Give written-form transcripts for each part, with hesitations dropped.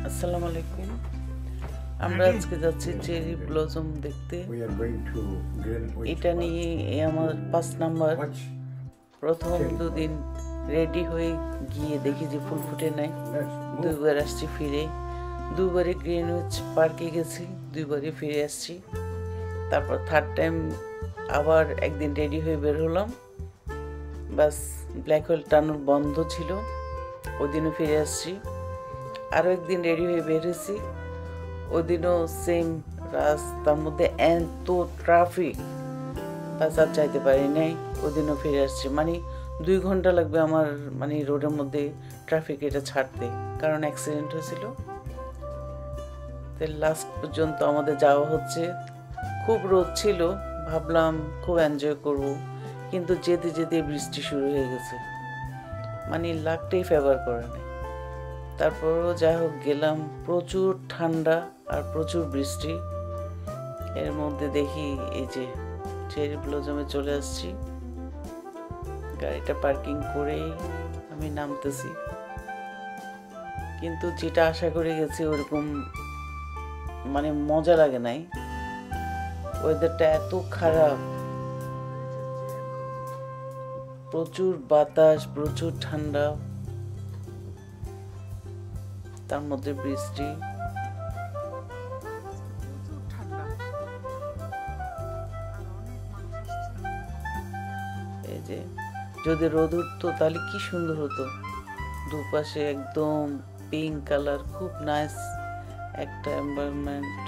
আসসালামু আলাইকুম। আমরা আজকে যাচ্ছি চেরি ব্লসম দেখতে। এটা নিয়ে আমার 5 নাম্বার। প্রথম দুদিন রেডি হয়ে গিয়ে দেখি যে ফুল ফুটে নাই। দুইবার আসছি ফিরে, দুবারই গ্রিনউইচ পার্কে গেছি, দুইবারই ফিরে আসছি। তারপর থার্ড টাইম আবার একদিন রেডি হয়ে বের হলাম, বাস ব্ল্যাক হোল টানুর বন্ধ ছিল, ওই দিনও ফিরে আসছি। আরও একদিন রেডি হয়ে বের হয়েছি, ওদিনও সেম রাস্তার মধ্যে এত ট্রাফিক, বাস আর যাইতে পারি নাই, ওদিনও ফিরে আসছি। মানে 2 ঘন্টা লাগবে আমার মানে রোডের মধ্যে ট্রাফিক এটা ছাড়তে, কারণ অ্যাক্সিডেন্ট হয়েছিল। তো লাস্ট পর্যন্ত আমাদের যাওয়া হচ্ছে। খুব রোদ ছিল, ভাবলাম খুব এনজয় করব, কিন্তু যেতে যেতে বৃষ্টি শুরু হয়ে গেছে, মানে লাকটাই ফেভার করে নাই। তারপরও যাই হোক গেলাম, প্রচুর ঠান্ডা আর প্রচুর বৃষ্টি। এর মধ্যে দেখি এই যে চেরি ব্লসমে চলে আসছি, গাড়িটা পার্কিং করেই আমি নামতেছি। কিন্তু যেটা আশা করে গেছি ওরকম মানে মজা লাগে নাই। ওয়েদারটা এত খারাপ, প্রচুর বাতাস, প্রচুর ঠান্ডা, তার মধ্যে বৃষ্টি। এই যে যদি রোদ উঠতো তাহলে কি সুন্দর হতো, দুপাশে একদম পিঙ্ক কালার, খুব নাইস একটা এনভায়রনমেন্ট,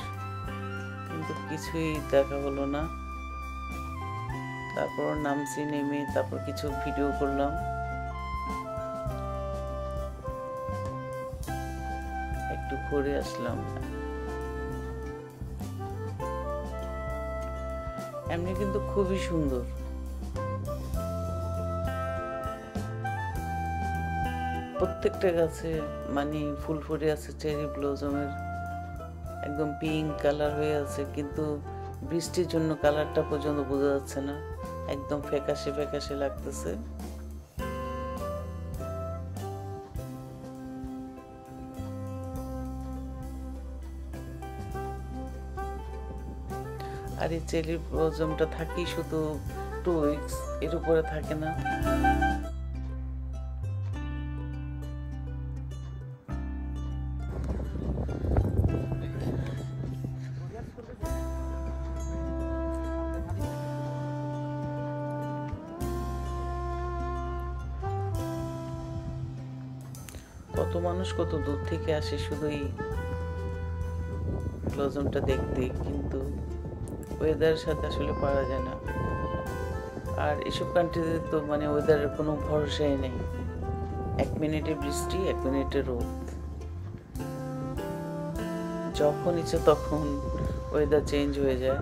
কিন্তু কিছুই দেখা হলো না। তারপর নামছি, নেমে তারপর কিছু ভিডিও করলাম, একটু ঘুরে আসলাম। এমনি কিন্তু খুবই সুন্দর, প্রত্যেকটা গাছে মানে ফুল ফুটে আছে চেরি ব্লসমের, একদম পিঙ্ক কালার হয়ে আছে, কিন্তু বৃষ্টির জন্য কালারটা পর্যন্ত বোঝা যাচ্ছে না, একদম ফ্যাকাশে ফ্যাকাশে লাগতেছে। আর এই চেরি ব্লসমটা থাকি শুধু 2 উইকস, এর উপরে থাকে না। কত মানুষ কত দূর থেকে আসে শুধু এই ব্লসমটা দেখতে, কিন্তু ওয়েদারের সাথে আসলে পারা যায় না। আর এসব কান্ট্রিতে তো মানে ওয়েদারের কোনো ভরসাই নেই, 1 মিনিটে বৃষ্টি, 1 মিনিটে রোদ, যখন ইচ্ছে তখন ওয়েদার চেঞ্জ হয়ে যায়,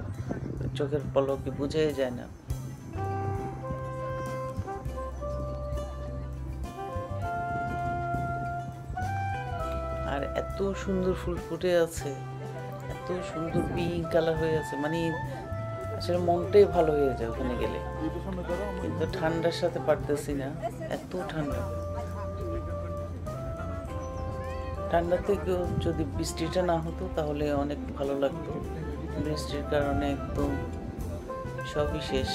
চোখের পলকে বোঝাই যায় না। আর এত সুন্দর ফুল ফুটে আছে, এত সুন্দর পিঙ্ক কালার হয়ে আছে, মানে আসলে মনটাই ভালো হয়ে যায় ওখানে গেলে। কিন্তু ঠান্ডার সাথে পারতেছি না, এত ঠান্ডা। ঠান্ডা থেকেও যদি বৃষ্টিটা না হতো তাহলে অনেক ভালো লাগতো, বৃষ্টির কারণে একদম সবই শেষ।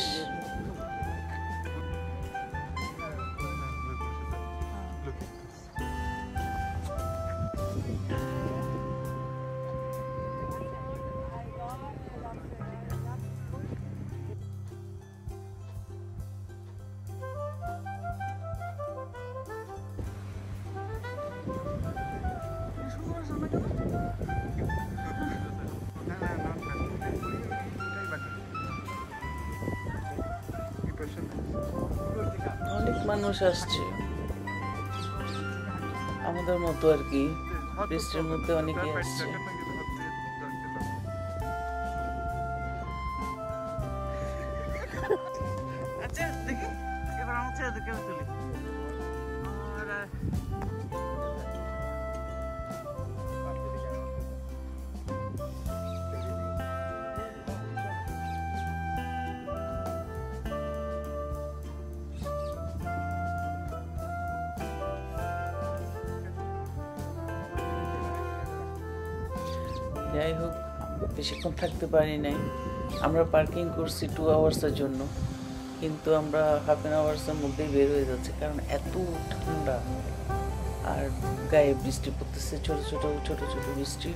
অনেক মানুষ আসছে আমাদের মতো আর কি, বৃষ্টির মধ্যে অনেকে আসছে। আচ্ছা দেখি এবার আমার ছেড়ে কেউ তুলি। যাই হোক, বেশিক্ষণ থাকতে পারি নাই। আমরা পার্কিং করছি 2 আওয়ার্সের জন্য, কিন্তু আমরা হাফ অ্যান আওয়ার্সের মধ্যেই বের হয়ে যাচ্ছে, কারণ এত ঠান্ডা আর গায়ে বৃষ্টি পড়তেছে, ছোট ছোট বৃষ্টি।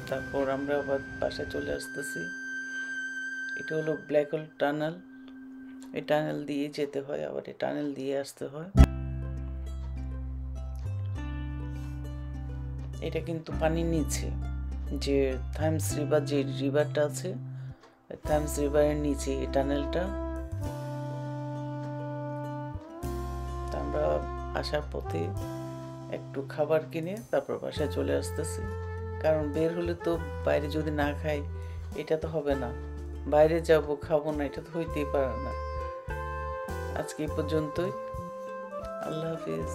তারপর আমরা আবার বাসায় চলে আসতেছি। এটা হলো ব্ল্যাক হোল টানেল। এই টানেল দিয়ে যেতে হয়, আবার এই টানেল দিয়ে আসতে হয়। এটা কিন্তু পানির নিচে, যে থামস রিভার, যে রিভারটা আছে, থামস রিভারের নিচে এই টানেলটা। আমরা আসার পথে একটু খাবার কিনে তারপর বাসায় চলে আসতেছি, কারণ বের হলে তো বাইরে যদি না খাই এটা তো হবে না। বাইরে যাব, খাবো না, এটা তো হইতেই পারে না। আজকে এই পর্যন্তই। আল্লাহ হাফিজ।